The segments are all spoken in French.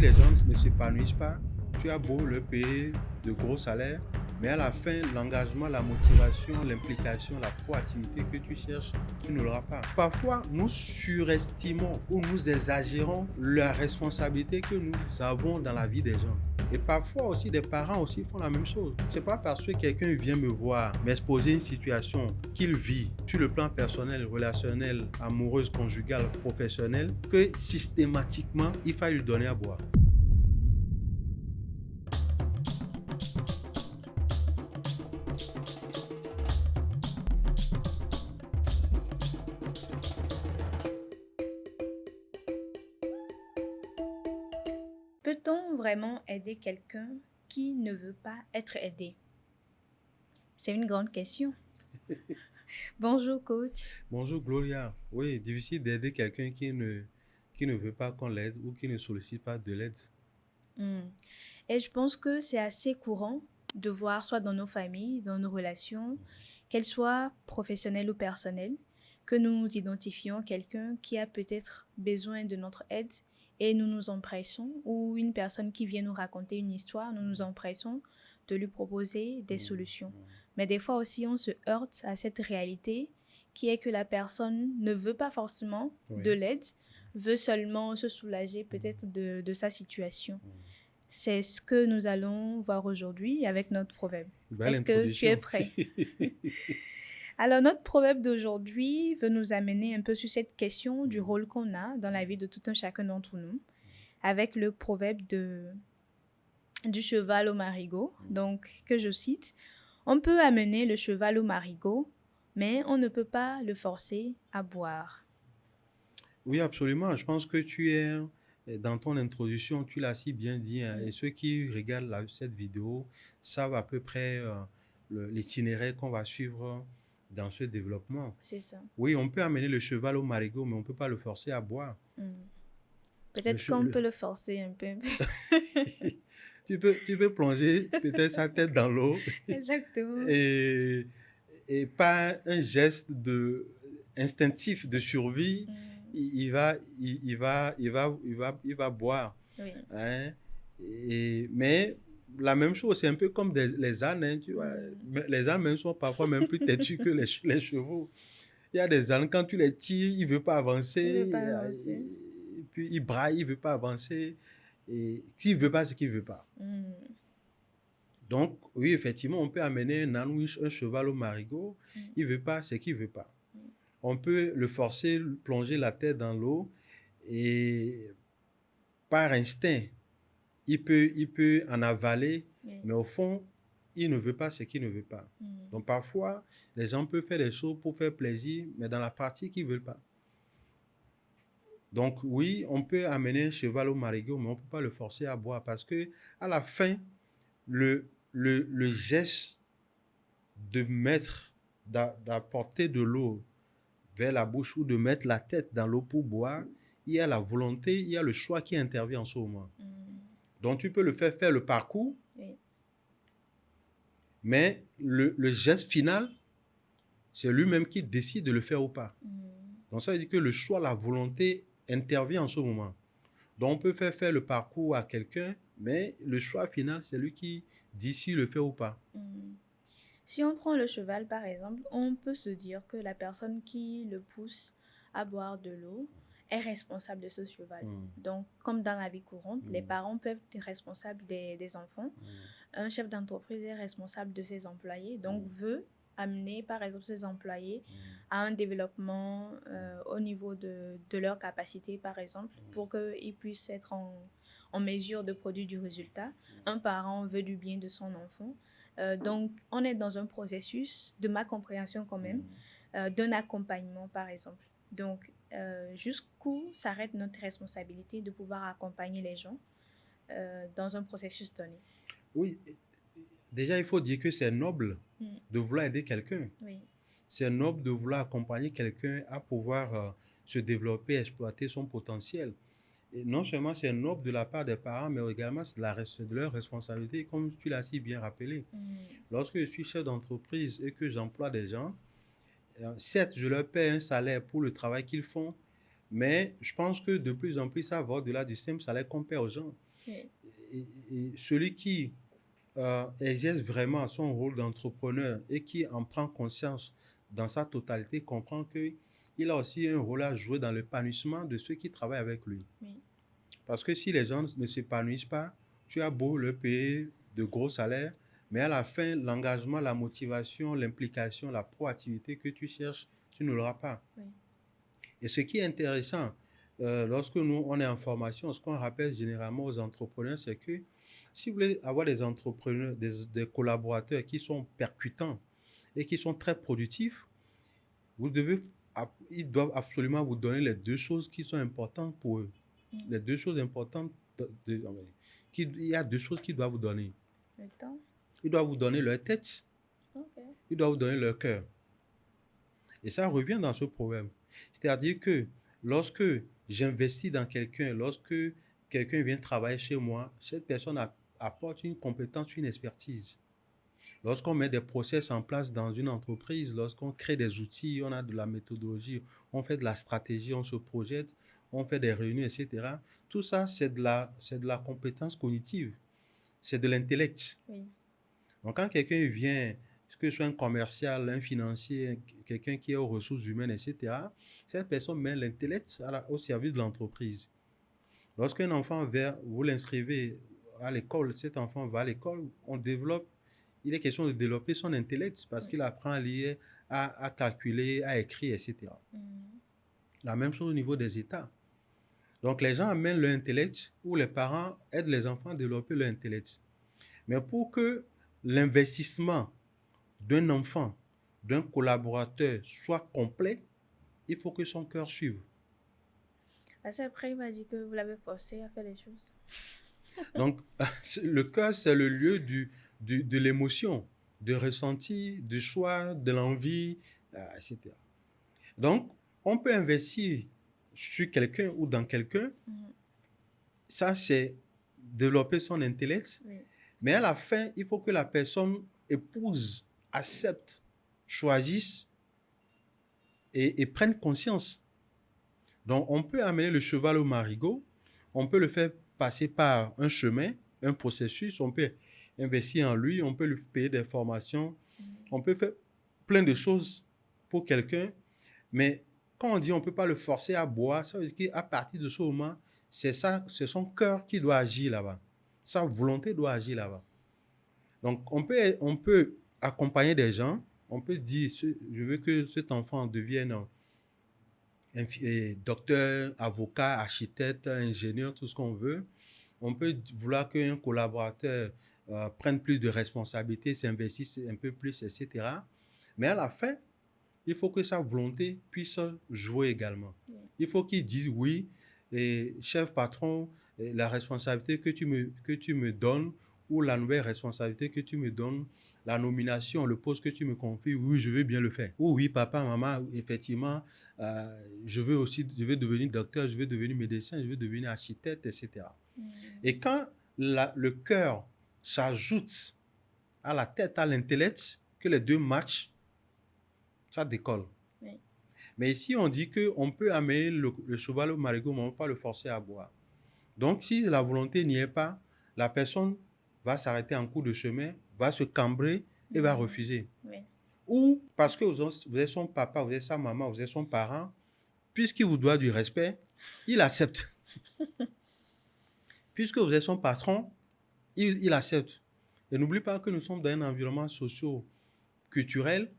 les gens ne s'épanouissent pas, tu as beau leur payer de gros salaires, mais à la fin, l'engagement, la motivation, l'implication, la proactivité que tu cherches, tu ne l'auras pas. Parfois, nous surestimons ou nous exagérons la responsabilité que nous avons dans la vie des gens. Et parfois aussi, des parents aussi font la même chose. C'est pas parce que quelqu'un vient me voir, m'exposer une situation qu'il vit sur le plan personnel, relationnel, amoureuse, conjugal, professionnel, que systématiquement, il faut lui donner à boire. Peut-on vraiment aider quelqu'un qui ne veut pas être aidé? C'est une grande question. Bonjour, coach. Bonjour Gloria. Oui, difficile d'aider quelqu'un qui ne veut pas qu'on l'aide ou qui ne sollicite pas de l'aide. Et je pense que c'est assez courant de voir, soit dans nos familles, dans nos relations, qu'elles soient professionnelles ou personnelles, que nous identifions quelqu'un qui a peut-être besoin de notre aide et nous nous empressons, ou une personne qui vient nous raconter une histoire, nous nous empressons de lui proposer des solutions. Mais des fois aussi, on se heurte à cette réalité qui est que la personne ne veut pas forcément de l'aide, veut seulement se soulager peut-être de sa situation. C'est ce que nous allons voir aujourd'hui avec notre proverbe. Belle Est-ce que tu es prêt? Alors, notre proverbe d'aujourd'hui veut nous amener un peu sur cette question du rôle qu'on a dans la vie de tout un chacun d'entre nous, avec le proverbe du cheval au marigot, donc que je cite. On peut amener le cheval au marigot, mais on ne peut pas le forcer à boire. Oui, absolument. Je pense que tu es, dans ton introduction, tu l'as si bien dit, hein, et ceux qui regardent cette vidéo savent à peu près l'itinéraire qu'on va suivre dans ce développement. C'est ça. Oui, on peut amener le cheval au marigot, mais on ne peut pas le forcer à boire. Peut-être qu'on peut le forcer un peu. Tu peux plonger peut-être sa tête dans l'eau. Exactement. Et par un geste instinctif de survie, il va boire. Oui. Hein? Mais la même chose, c'est un peu comme les ânes. Hein, tu vois. Les ânes même sont parfois même plus têtus que les chevaux. Il y a des ânes, quand tu les tires, ils ne veulent pas avancer. Il veut pas avancer. Et puis ils braillent, ils ne veulent pas avancer. Et s'il ne veut pas, c'est qu'il ne veut pas. Donc, oui, effectivement, on peut amener un âne ou un cheval au marigot. Il ne veut pas, c'est qu'il ne veut pas. On peut le forcer, plonger la tête dans l'eau et par instinct, il peut en avaler, mais au fond, il ne veut pas ce qu'il ne veut pas. Donc, parfois, les gens peuvent faire des choses pour faire plaisir, mais dans la partie qu'ils ne veulent pas. Donc, oui, on peut amener un cheval au marigot, mais on ne peut pas le forcer à boire parce que à la fin, le geste de d'apporter de l'eau vers la bouche ou de mettre la tête dans l'eau pour boire, il y a la volonté, il y a le choix qui intervient en ce moment. Donc, tu peux le faire le parcours, mais le geste final, c'est lui-même qui décide de le faire ou pas. Donc, ça veut dire que le choix, la volonté intervient en ce moment. Donc, on peut faire le parcours à quelqu'un, mais le choix final, c'est lui qui dit s'il le fait ou pas. Si on prend le cheval, par exemple, on peut se dire que la personne qui le pousse à boire de l'eau est responsable de ce cheval. Donc, comme dans la vie courante, les parents peuvent être responsables des enfants. Un chef d'entreprise est responsable de ses employés, donc veut amener, par exemple, ses employés à un développement au niveau de leur capacité, par exemple, pour qu'ils puissent être en mesure de produire du résultat. Un parent veut du bien de son enfant. Donc, on est dans un processus, de ma compréhension quand même, d'un accompagnement, par exemple. Donc, jusqu'où s'arrête notre responsabilité de pouvoir accompagner les gens dans un processus donné? Oui, déjà, il faut dire que c'est noble de vouloir aider quelqu'un. Oui. C'est noble de vouloir accompagner quelqu'un à pouvoir se développer, exploiter son potentiel. Et non seulement c'est noble de la part des parents, mais également c'est de leur responsabilité, comme tu l'as si bien rappelé. Lorsque je suis chef d'entreprise et que j'emploie des gens, certes, je leur paie un salaire pour le travail qu'ils font, mais je pense que de plus en plus, ça va au-delà du simple salaire qu'on paie aux gens. Oui. Et celui qui exerce vraiment son rôle d'entrepreneur et qui en prend conscience dans sa totalité comprend qu'il a aussi un rôle à jouer dans l'épanouissement de ceux qui travaillent avec lui. Oui. Parce que si les gens ne s'épanouissent pas, tu as beau leur payer de gros salaires, mais à la fin, l'engagement, la motivation, l'implication, la proactivité que tu cherches, tu ne l'auras pas. Oui. Et ce qui est intéressant, lorsque nous, on est en formation, ce qu'on rappelle généralement aux entrepreneurs, c'est que si vous voulez avoir des entrepreneurs, des collaborateurs qui sont percutants et qui sont très productifs, ils doivent absolument vous donner les deux choses qui sont importantes pour eux. Les deux choses importantes, il y a deux choses qu'ils doivent vous donner. Le temps. Ils doivent vous donner leur tête, ils doivent vous donner leur cœur. Et ça revient dans ce problème. C'est-à-dire que lorsque j'investis dans quelqu'un, lorsque quelqu'un vient travailler chez moi, cette personne apporte une compétence, une expertise. Lorsqu'on met des process en place dans une entreprise, lorsqu'on crée des outils, on a de la méthodologie, on fait de la stratégie, on se projette, on fait des réunions, etc. Tout ça, c'est de la compétence cognitive. C'est de l'intellect. Oui. Donc, quand quelqu'un vient, que ce soit un commercial, un financier, quelqu'un qui est aux ressources humaines, etc., cette personne met l'intellect au service de l'entreprise. Lorsqu'un enfant vient, vous l'inscrivez à l'école, cet enfant va à l'école, il est question de développer son intellect parce qu'il apprend à lire, à calculer, à écrire, etc. La même chose au niveau des États. Donc, les gens amènent leur intellect ou les parents aident les enfants à développer leur intellect. Mais pour que l'investissement d'un enfant, d'un collaborateur soit complet, il faut que son cœur suive. Parce qu'après, il m'a dit que vous l'avez forcé à faire les choses. Donc, le cœur, c'est le lieu de l'émotion, du ressenti, du choix, de l'envie, etc. Donc, on peut investir sur quelqu'un ou dans quelqu'un. Ça, c'est développer son intellect. Oui. Mais à la fin, il faut que la personne épouse, accepte, choisisse et prenne conscience. Donc, on peut amener le cheval au marigot, on peut le faire passer par un chemin, un processus, on peut investir en lui, on peut lui payer des formations, on peut faire plein de choses pour quelqu'un, mais quand on dit on ne peut pas le forcer à boire, ça veut dire qu'à partir de ce moment, c'est son cœur qui doit agir là-bas. Sa volonté doit agir là-bas. Donc, on peut accompagner des gens, on peut dire, je veux que cet enfant devienne docteur, avocat, architecte, ingénieur, tout ce qu'on veut. On peut vouloir qu'un collaborateur prenne plus de responsabilités, s'investisse un peu plus, etc. Mais à la fin, il faut que sa volonté puisse jouer également. Il faut qu'il dise oui, et chef patron, la responsabilité que tu me donnes ou la nouvelle responsabilité que tu me donnes, la nomination, le poste que tu me confies, oui, je veux bien le faire. Ou oui, papa, maman, effectivement, je veux devenir docteur, je veux devenir médecin, je veux devenir architecte, etc. Et quand le cœur s'ajoute à la tête, à l'intellect, que les deux matchent, ça décolle. Oui. Mais ici, on dit qu'on peut amener le cheval au marigot, mais on ne peut pas le forcer à boire. Donc, si la volonté n'y est pas, la personne va s'arrêter en cours de chemin, va se cambrer et va refuser. Oui. Ou parce que vous êtes son papa, vous êtes sa maman, vous êtes son parent, puisqu'il vous doit du respect, il accepte. Puisque vous êtes son patron, il accepte. Et n'oublie pas que nous sommes dans un environnement socio-culturel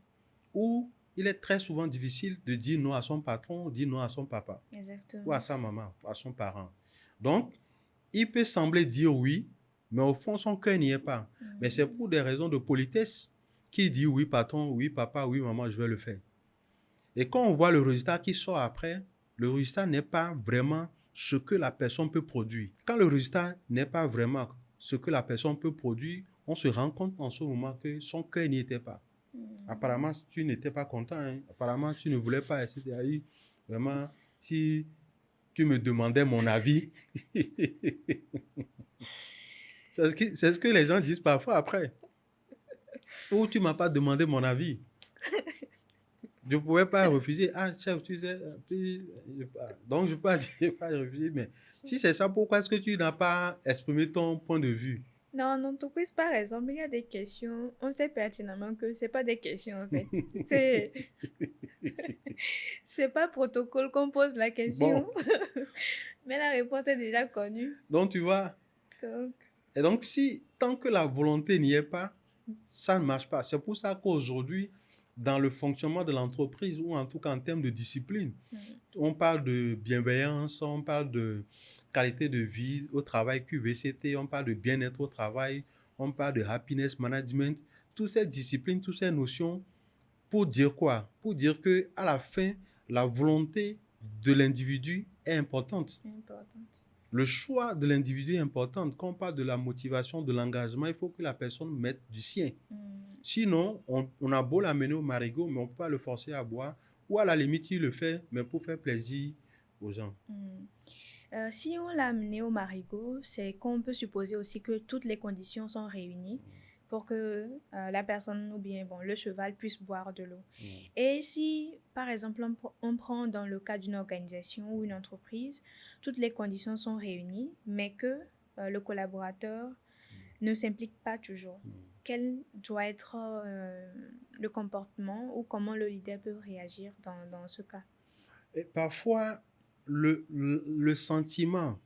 où il est très souvent difficile de dire non à son patron, dire non à son papa. Exactement. Ou à sa maman, ou à son parent. Donc, il peut sembler dire oui, mais au fond, son cœur n'y est pas. Mais c'est pour des raisons de politesse qu'il dit oui, patron, oui, papa, oui, maman, je vais le faire. Et quand on voit le résultat qui sort après, le résultat n'est pas vraiment ce que la personne peut produire. Quand le résultat n'est pas vraiment ce que la personne peut produire, on se rend compte en ce moment que son cœur n'y était pas. Apparemment, tu n'étais pas content. Hein? Apparemment, tu ne voulais pas, etc. Vraiment, si tu me demandais mon avis, c'est ce que les gens disent parfois après. Ou tu ne m'as pas demandé mon avis. Je ne pouvais pas refuser. Ah, chef, tu sais. Donc, je ne peux pas refuser, mais Si c'est ça, pourquoi est-ce que tu n'as pas exprimé ton point de vue? Non, en entreprise, par exemple, il y a des questions, on sait pertinemment que c'est pas des questions, en fait. C'est, c'est pas protocole qu'on pose la question, Bon, mais la réponse est déjà connue. donc tu vois. Donc, Et donc, si tant que la volonté n'y est pas, ça ne marche pas. C'est pour ça qu'aujourd'hui, dans le fonctionnement de l'entreprise, ou en tout cas en termes de discipline, on parle de bienveillance, on parle de qualité de vie au travail QVCT, on parle de bien-être au travail, on parle de happiness management, toutes ces disciplines, toutes ces notions, pour dire quoi? Pour dire que à la fin, la volonté de l'individu est importante. c'est importante. Le choix de l'individu est important. Quand on parle de la motivation, de l'engagement, il faut que la personne mette du sien. Sinon, on a beau l'amener au marigot, mais on ne peut pas le forcer à boire. Ou à la limite, il le fait, mais pour faire plaisir aux gens. Si on l'a amené au marigot, c'est qu'on peut supposer aussi que toutes les conditions sont réunies pour que la personne ou bien bon, le cheval puisse boire de l'eau. Et si, par exemple, on prend dans le cas d'une organisation ou une entreprise, toutes les conditions sont réunies, mais que le collaborateur ne s'implique pas toujours, quel doit être le comportement ou comment le leader peut réagir dans ce cas? Et parfois, le sentiment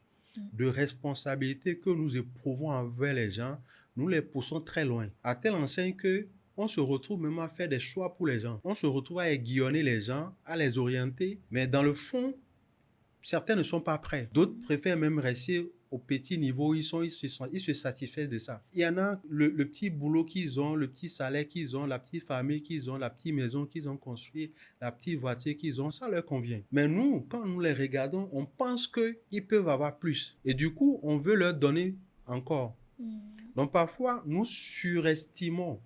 de responsabilité que nous éprouvons envers les gens, nous les poussons très loin. À telle enseigne que on se retrouve même à faire des choix pour les gens. On se retrouve à aiguillonner les gens, à les orienter. Mais dans le fond, certains ne sont pas prêts. D'autres préfèrent même rester au petit niveau où ils se satisfait de ça. Il y en a le petit boulot qu'ils ont, le petit salaire qu'ils ont, la petite famille qu'ils ont, la petite maison qu'ils ont construite, la petite voiture qu'ils ont, ça leur convient. Mais nous, quand nous les regardons, on pense qu'ils peuvent avoir plus. Et du coup, on veut leur donner encore. Donc parfois, nous surestimons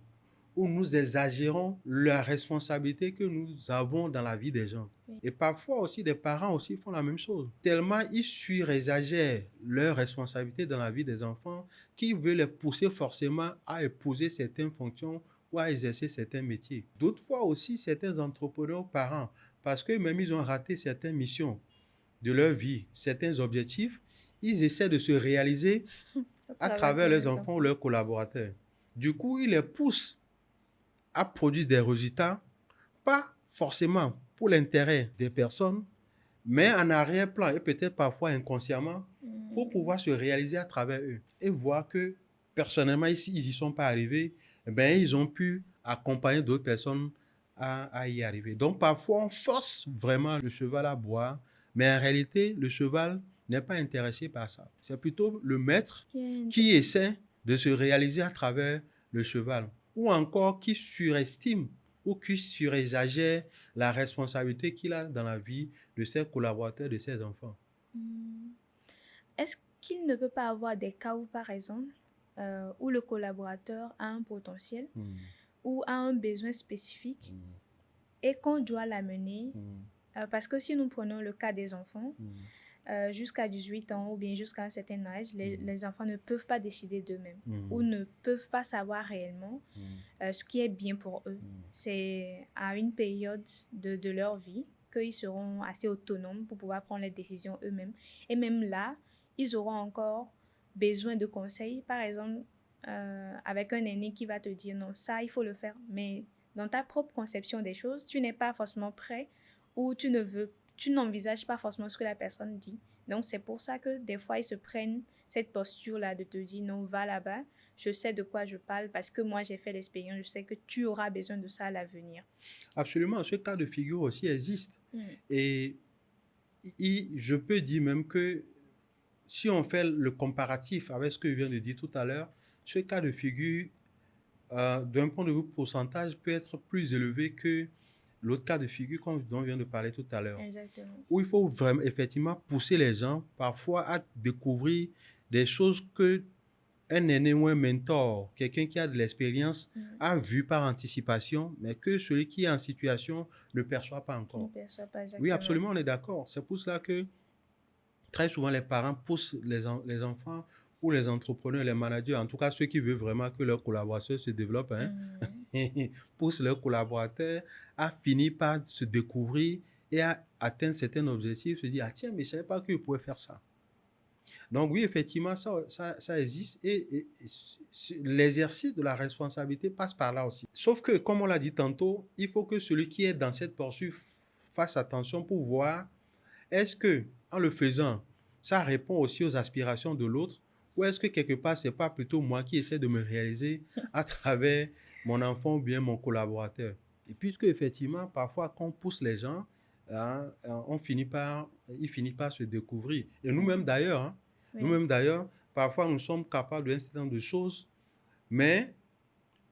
ou nous exagérons la responsabilité que nous avons dans la vie des gens. Et parfois aussi, des parents aussi font la même chose. Tellement ils surexagèrent leur responsabilité dans la vie des enfants qu'ils veulent les pousser forcément à épouser certaines fonctions ou à exercer certains métiers. D'autres fois aussi, certains entrepreneurs parents, parce que même ils ont raté certaines missions de leur vie, certains objectifs, ils essaient de se réaliser à travers leurs enfants ou leurs collaborateurs. Du coup, ils les poussent à produire des résultats, pas forcément pour l'intérêt des personnes, mais en arrière-plan et peut-être parfois inconsciemment, pour pouvoir se réaliser à travers eux et voir que personnellement, ici, ils n'y sont pas arrivés, eh bien, ils ont pu accompagner d'autres personnes à y arriver. Donc, parfois, on force vraiment le cheval à boire, mais en réalité, le cheval n'est pas intéressé par ça. C'est plutôt le maître qui essaie de se réaliser à travers le cheval, ou encore qui surestime ou qui surexagère la responsabilité qu'il a dans la vie de ses collaborateurs, de ses enfants. Est-ce qu'il ne peut pas avoir des cas où, par exemple, où le collaborateur a un potentiel ou a un besoin spécifique et qu'on doit l'amener parce que si nous prenons le cas des enfants, jusqu'à 18 ans ou bien jusqu'à un certain âge, les enfants ne peuvent pas décider d'eux-mêmes ou ne peuvent pas savoir réellement ce qui est bien pour eux. C'est à une période de leur vie qu'ils seront assez autonomes pour pouvoir prendre les décisions eux-mêmes. Et même là, ils auront encore besoin de conseils. Par exemple, avec un aîné qui va te dire non, ça, il faut le faire. Mais dans ta propre conception des choses, tu n'es pas forcément prêt ou tu n'envisages pas forcément ce que la personne dit. Donc, c'est pour ça que des fois, ils se prennent cette posture-là de te dire non, va là-bas, je sais de quoi je parle parce que moi, j'ai fait l'expérience, je sais que tu auras besoin de ça à l'avenir. Absolument, ce cas de figure aussi existe. Et je peux dire même que si on fait le comparatif avec ce que je viens de dire tout à l'heure, ce cas de figure, d'un point de vue pourcentage, peut être plus élevé que l'autre cas de figure dont on vient de parler tout à l'heure. Exactement. Où il faut vraiment, effectivement, pousser les gens parfois à découvrir des choses que un aîné ou un mentor, quelqu'un qui a de l'expérience, a vu par anticipation, mais que celui qui est en situation ne perçoit pas encore. Ne perçoit pas exactement. Oui, absolument, on est d'accord. C'est pour cela que très souvent, les parents poussent les enfants ou les entrepreneurs, les managers, en tout cas ceux qui veulent vraiment que leurs collaborateurs se développent, poussent leurs collaborateurs à finir par se découvrir et à atteindre certains objectifs, se dire, ah tiens, mais je ne savais pas que je pouvais faire ça. Donc oui, effectivement, ça existe et l'exercice de la responsabilité passe par là aussi. Sauf que, comme on l'a dit tantôt, il faut que celui qui est dans cette poursuite fasse attention pour voir est-ce que, en le faisant, ça répond aussi aux aspirations de l'autre ou est-ce que quelque part, c'est pas plutôt moi qui essaie de me réaliser à travers mon enfant ou bien mon collaborateur. Et puisque effectivement, parfois, quand on pousse les gens, hein, ils finissent par se découvrir. Et nous-mêmes d'ailleurs, hein, Oui. nous-mêmes d'ailleurs, parfois nous sommes capables d'un certain nombre de choses, mais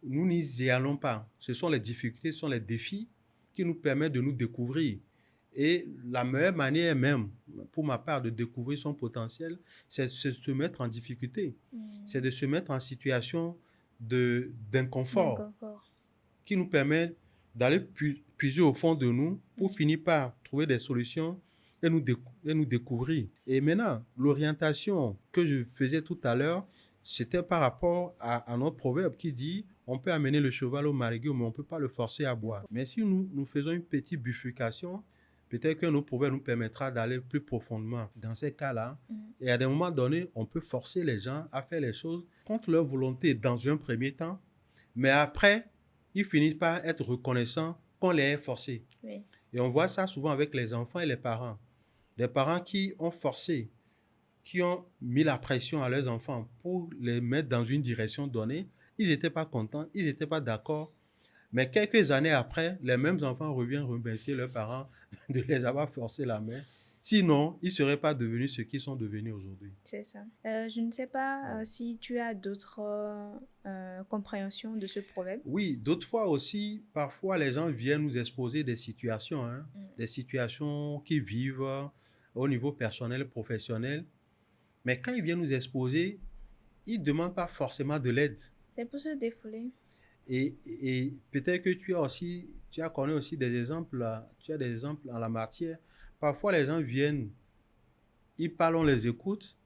nous n'y allons pas. Ce sont les difficultés, ce sont les défis qui nous permettent de nous découvrir. Et la meilleure manière même, pour ma part, de découvrir son potentiel, c'est de se mettre en difficulté. C'est de se mettre en situation d'inconfort qui nous permet d'aller puiser au fond de nous pour finir par trouver des solutions et nous découvrir. Et maintenant, l'orientation que je faisais tout à l'heure, c'était par rapport à notre proverbe qui dit « On peut amener le cheval au marigot, mais on ne peut pas le forcer à boire. » Mais si nous faisons une petite bifurcation, peut-être que nos proverbes nous permettra d'aller plus profondément dans ces cas-là. Et à des moments donnés, on peut forcer les gens à faire les choses contre leur volonté dans un premier temps, mais après, ils finissent par être reconnaissants qu'on les ait forcés. Oui. Et on voit ça souvent avec les enfants et les parents. Des parents qui ont forcé, qui ont mis la pression à leurs enfants pour les mettre dans une direction donnée, ils n'étaient pas contents, ils n'étaient pas d'accord. Mais quelques années après, les mêmes enfants reviennent remercier leurs parents de les avoir forcé la main. Sinon, ils ne seraient pas devenus ce qu'ils sont devenus aujourd'hui. C'est ça. Je ne sais pas si tu as d'autres compréhensions de ce proverbe. Oui, d'autres fois aussi, parfois les gens viennent nous exposer des situations, des situations qu'ils vivent au niveau personnel, professionnel. Mais quand ils viennent nous exposer, ils ne demandent pas forcément de l'aide. C'est pour se défouler. Et peut-être que tu as connu aussi des exemples, tu as des exemples en la matière. Parfois, les gens viennent, ils parlent, on les écoute,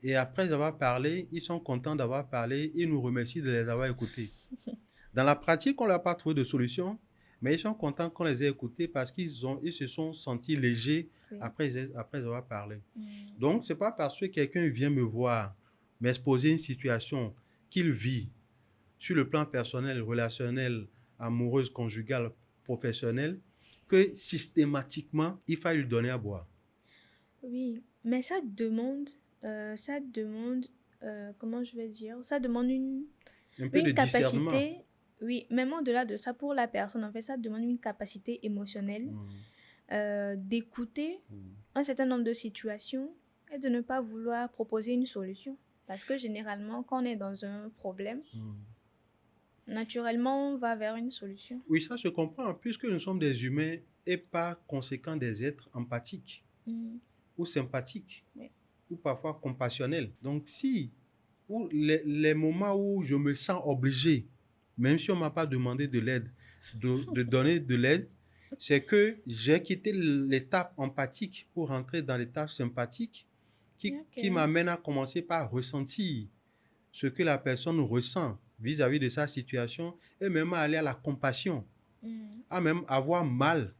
et après avoir parlé, ils sont contents d'avoir parlé, ils nous remercient de les avoir écoutés. Dans la pratique, on n'a pas trouvé de solution, mais ils sont contents qu'on les ait écoutés parce qu'ils se sont sentis légers après avoir parlé. Donc, ce n'est pas parce que quelqu'un vient me voir, m'exposer une situation qu'il vit sur le plan personnel, relationnel, amoureuse, conjugale, professionnel, que systématiquement, il faut lui donner à boire. Oui, mais ça demande comment je vais dire, ça demande une capacité. Oui, même au-delà de ça, pour la personne, en fait, ça demande une capacité émotionnelle d'écouter un certain nombre de situations et de ne pas vouloir proposer une solution. Parce que généralement, quand on est dans un problème, naturellement, on va vers une solution. Oui, ça se comprend, puisque nous sommes des humains et par conséquent des êtres empathiques ou sympathiques ou parfois compassionnels. Donc, les moments où je me sens obligé, même si on ne m'a pas demandé de l'aide, de donner de l'aide, c'est que j'ai quitté l'étape empathique pour rentrer dans l'étape sympathique qui m'amène à commencer par ressentir ce que la personne ressent vis-à-vis de sa situation et même à aller à la compassion, à même avoir mal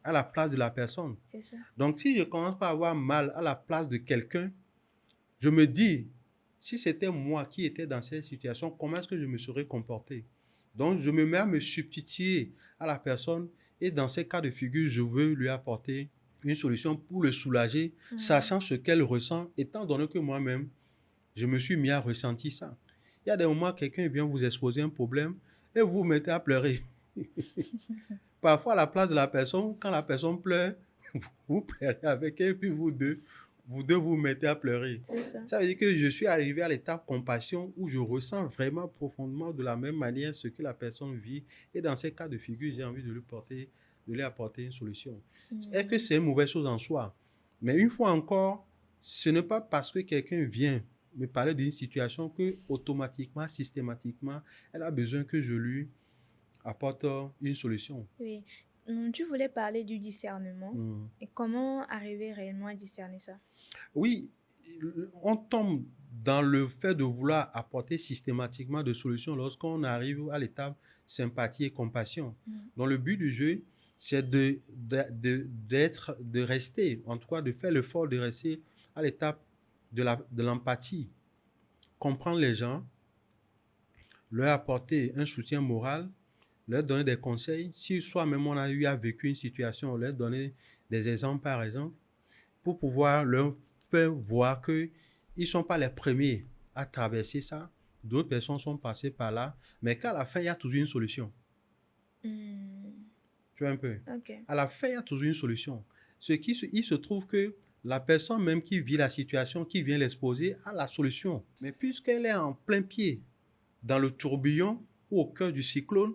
à la place de la personne. C'est ça. Donc, si je commence par avoir mal à la place de quelqu'un, je me dis, si c'était moi qui étais dans cette situation, comment est-ce que je me serais comporté? Donc, je me mets à me substituer à la personne et dans ces cas de figure, je veux lui apporter une solution pour le soulager, sachant ce qu'elle ressent, étant donné que moi-même, je me suis mis à ressentir ça. Il y a des moments, quelqu'un vient vous exposer un problème et vous vous mettez à pleurer. Parfois, à la place de la personne, quand la personne pleure, vous pleurez avec elle, puis vous deux vous mettez à pleurer. Ça veut dire que je suis arrivé à l'étape compassion où je ressens vraiment profondément de la même manière ce que la personne vit. Et dans ces cas de figure, j'ai envie de lui apporter une solution. Est-ce que c'est une mauvaise chose en soi? Mais une fois encore, ce n'est pas parce que quelqu'un vient me parler d'une situation que automatiquement, systématiquement, elle a besoin que je lui apporte une solution. Oui. Tu voulais parler du discernement. Et comment arriver réellement à discerner ça? Oui, on tombe dans le fait de vouloir apporter systématiquement des solutions lorsqu'on arrive à l'étape sympathie et compassion. Donc le but du jeu, c'est de rester, en tout cas de faire l'effort de rester à l'étape de l'empathie, comprendre les gens, leur apporter un soutien moral, leur donner des conseils. Si soi-même on a eu à vécu une situation, leur donner des exemples par exemple, pour pouvoir leur faire voir qu'ils ne sont pas les premiers à traverser ça. D'autres personnes sont passées par là, mais qu'à la fin, il y a toujours une solution. Tu vois un peu? Okay. À la fin, il y a toujours une solution. Il se trouve que la personne même qui vit la situation, qui vient l'exposer, a la solution. Mais puisqu'elle est en plein pied dans le tourbillon ou au cœur du cyclone,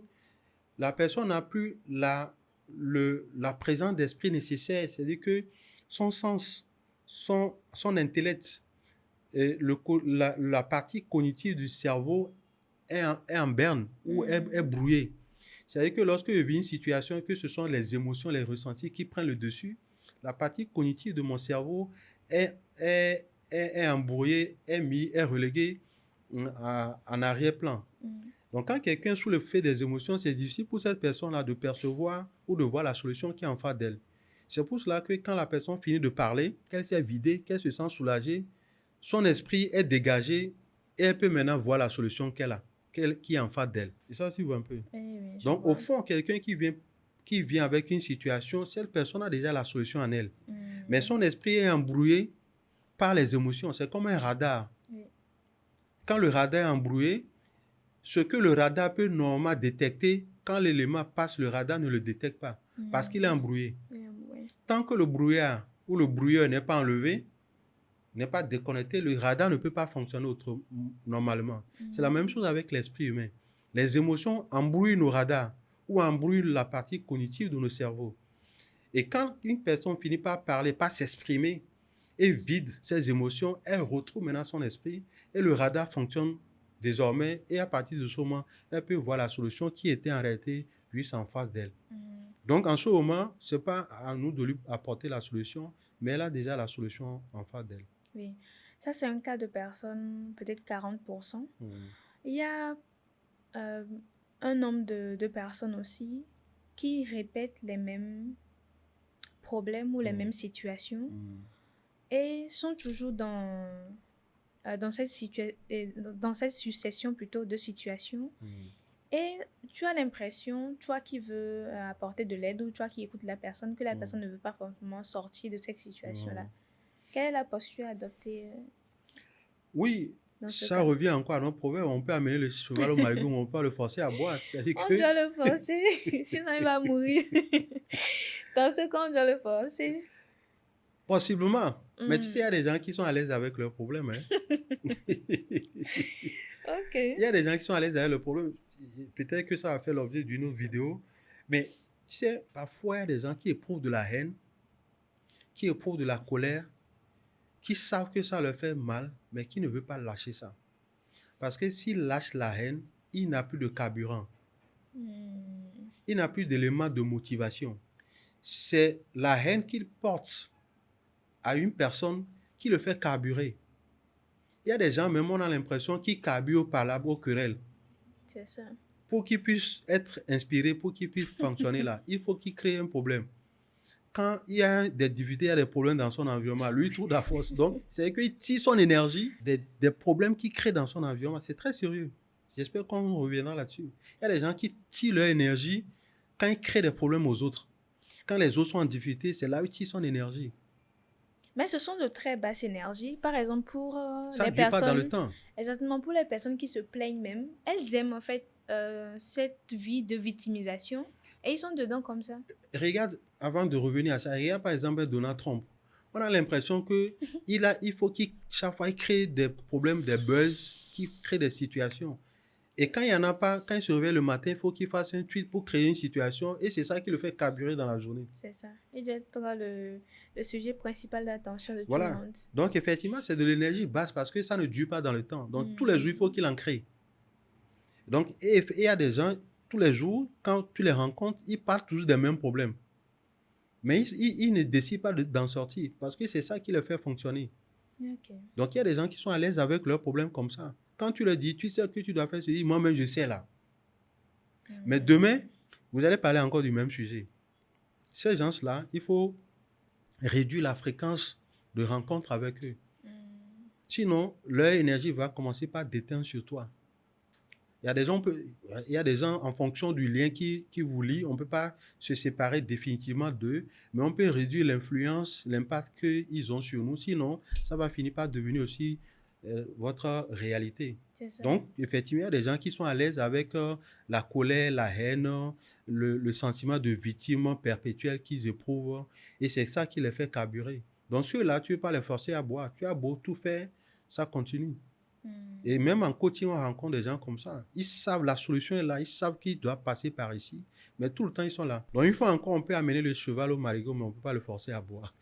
la personne n'a plus la présence d'esprit nécessaire. C'est-à-dire que son sens, son intellect, et la partie cognitive du cerveau est en berne ou est brouillée. C'est-à-dire que lorsque je vis une situation, que ce sont les émotions, les ressentis qui prennent le dessus, la partie cognitive de mon cerveau est embrouillée, est reléguée en arrière-plan. Donc, quand quelqu'un est sous le fait des émotions, c'est difficile pour cette personne-là de percevoir ou de voir la solution qui est en face d'elle. C'est pour cela que quand la personne finit de parler, qu'elle s'est vidée, qu'elle se sent soulagée, son esprit est dégagé et elle peut maintenant voir la solution qui est en face d'elle. Et ça, tu vois un peu. Oui, donc, au fond, quelqu'un qui vient avec une situation, cette personne a déjà la solution en elle. Mais son esprit est embrouillé par les émotions. C'est comme un radar. Oui. Quand le radar est embrouillé, ce que le radar peut normalement détecter, quand l'élément passe, le radar ne le détecte pas parce qu'il est embrouillé. Tant que le brouillard ou le brouilleur n'est pas enlevé, n'est pas déconnecté, le radar ne peut pas fonctionner normalement. C'est la même chose avec l'esprit humain. Les émotions embrouillent nos radars ou embrouillent la partie cognitive de nos cerveaux. Et quand une personne finit par parler, par s'exprimer et vide ses émotions, elle retrouve maintenant son esprit et le radar fonctionne désormais, et à partir de ce moment, elle peut voir la solution qui était en réalité juste en face d'elle. Donc, en ce moment, ce n'est pas à nous de lui apporter la solution, mais elle a déjà la solution en face d'elle. Oui, ça c'est un cas de personnes, peut-être 40%. Il y a un nombre de personnes aussi qui répètent les mêmes problèmes ou les mêmes situations et sont toujours dans cette succession plutôt de situations. Et tu as l'impression, toi qui veux apporter de l'aide ou toi qui écoutes la personne, que la personne ne veut pas forcément sortir de cette situation-là. Quelle est la posture adoptée Oui, ça revient encore à notre proverbe. On peut amener le cheval au marigot, on peut le forcer à boire. On doit le forcer, sinon il va mourir. Dans ce cas, on doit le forcer. Possiblement. Mais tu sais, il y a des gens qui sont à l'aise avec leurs problèmes. Hein. Ok. Il y a des gens qui sont à l'aise avec leurs problèmes. Peut-être que ça va faire l'objet d'une autre vidéo. Mais tu sais, parfois, il y a des gens qui éprouvent de la haine, qui éprouvent de la colère, qui savent que ça leur fait mal, mais qui ne veulent pas lâcher ça. Parce que s'il lâche la haine, il n'a plus de carburant. Il n'a plus d'éléments de motivation. C'est la haine qu'il porte à une personne qui le fait carburer. Il y a des gens, même on a l'impression, qui carburent par la querelle. C'est ça. Pour qu'ils puissent être inspirés, pour qu'ils puissent fonctionner là, il faut qu'ils créent un problème. Quand il y a des difficultés, il y a des problèmes dans son environnement, lui, il trouve la force. Donc, c'est qu'il tire son énergie des problèmes qu'il crée dans son environnement. C'est très sérieux. J'espère qu'on reviendra là-dessus. Il y a des gens qui tirent leur énergie quand ils créent des problèmes aux autres. Quand les autres sont en difficulté, c'est là où il tire son énergie. Mais ce sont de très basses énergies. Par exemple, pour ça les ne dure personnes... pas dans le temps. Exactement, pour les personnes qui se plaignent même, elles aiment en fait cette vie de victimisation et ils sont dedans comme ça. Regarde, avant de revenir à ça, regarde par exemple Donald Trump. On a l'impression qu'il faut chaque fois il crée des problèmes, des buzz, qu'il crée des situations. Et quand il n'y en a pas, quand il se réveille le matin, il faut qu'il fasse un tweet pour créer une situation et c'est ça qui le fait carburer dans la journée. C'est ça. Il doit être le sujet principal d'attention de tout le monde. Donc effectivement, c'est de l'énergie basse parce que ça ne dure pas dans le temps. Donc tous les jours, il faut qu'il en crée. Donc il y a des gens, tous les jours, quand tu les rencontres, ils parlent toujours des mêmes problèmes. Mais ils ne décident pas d'en sortir parce que c'est ça qui les fait fonctionner. Okay. Donc il y a des gens qui sont à l'aise avec leurs problèmes comme ça. Quand tu leur dis, tu sais que tu dois faire ceci, moi-même je sais là. Mais demain, vous allez parler encore du même sujet. Ces gens-là, il faut réduire la fréquence de rencontre avec eux. Sinon, leur énergie va commencer par déteindre sur toi. Il y a des gens, en fonction du lien qui vous lie, on ne peut pas se séparer définitivement d'eux, mais on peut réduire l'influence, l'impact qu'ils ont sur nous. Sinon, ça va finir par devenir aussi votre réalité. Donc, effectivement, il y a des gens qui sont à l'aise avec la colère, la haine, le sentiment de victime perpétuel qu'ils éprouvent. Et c'est ça qui les fait carburer. Donc, ceux-là, tu ne peux pas les forcer à boire. Tu as beau tout faire, ça continue. Et même en coaching, on rencontre des gens comme ça. Ils savent, la solution est là, ils savent qu'ils doivent passer par ici, mais tout le temps, ils sont là. Donc, une fois encore, on peut amener le cheval au marigot, mais on ne peut pas le forcer à boire.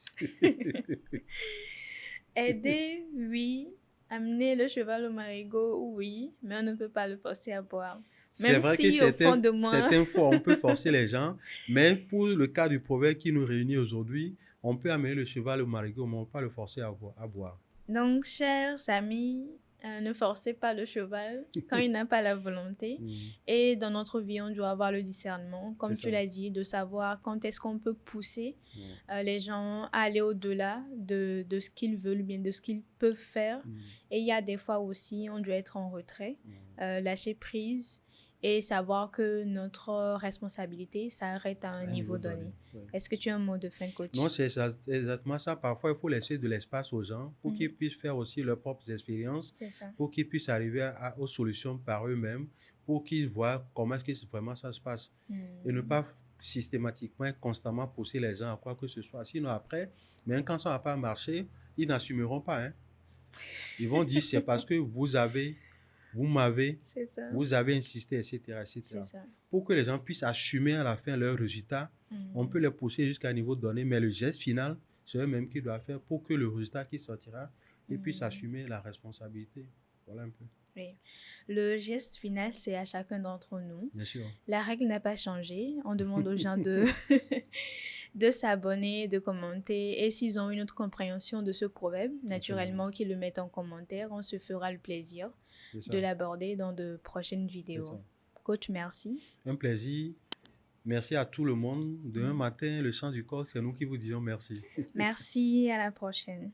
Aider, oui. Amener le cheval au marigot, oui, mais on ne peut pas le forcer à boire. C'est vrai que certaines fois, on peut forcer les gens, mais pour le cas du proverbe qui nous réunit aujourd'hui, on peut amener le cheval au marigot, mais on ne peut pas le forcer à boire. Donc, chers amis, ne forcez pas le cheval quand il n'a pas la volonté. Et dans notre vie, on doit avoir le discernement, comme tu l'as dit, de savoir quand est-ce qu'on peut pousser les gens à aller au-delà de ce qu'ils veulent, bien de ce qu'ils peuvent faire. Et il y a des fois aussi, on doit être en retrait, lâcher prise et savoir que notre responsabilité s'arrête à un niveau donné. Est-ce que tu as un mot de fin, coach? Non, c'est exactement ça. Parfois, il faut laisser de l'espace aux gens pour qu'ils puissent faire aussi leurs propres expériences, pour qu'ils puissent arriver aux solutions par eux-mêmes, pour qu'ils voient comment est-ce que vraiment ça se passe. Et ne pas systématiquement, constamment pousser les gens à quoi que ce soit. Sinon, après, même quand ça ne va pas marcher, ils n'assumeront pas. Hein. Ils vont dire c'est parce que vous avez insisté, etc. Pour que les gens puissent assumer à la fin leurs résultats, on peut les pousser jusqu'à un niveau donné, mais le geste final, c'est eux-mêmes qui doivent faire pour que le résultat qui sortira, ils puissent assumer la responsabilité. Voilà un peu. Oui. Le geste final, c'est à chacun d'entre nous. Bien sûr. La règle n'a pas changé. On demande aux gens de s'abonner, de commenter. Et s'ils ont une autre compréhension de ce proverbe, naturellement, qu'ils le mettent en commentaire. On se fera le plaisir de l'aborder dans de prochaines vidéos. Coach, merci. Un plaisir. Merci à tout le monde. Demain matin, le chant du coq, c'est nous qui vous disons merci. Merci, à la prochaine.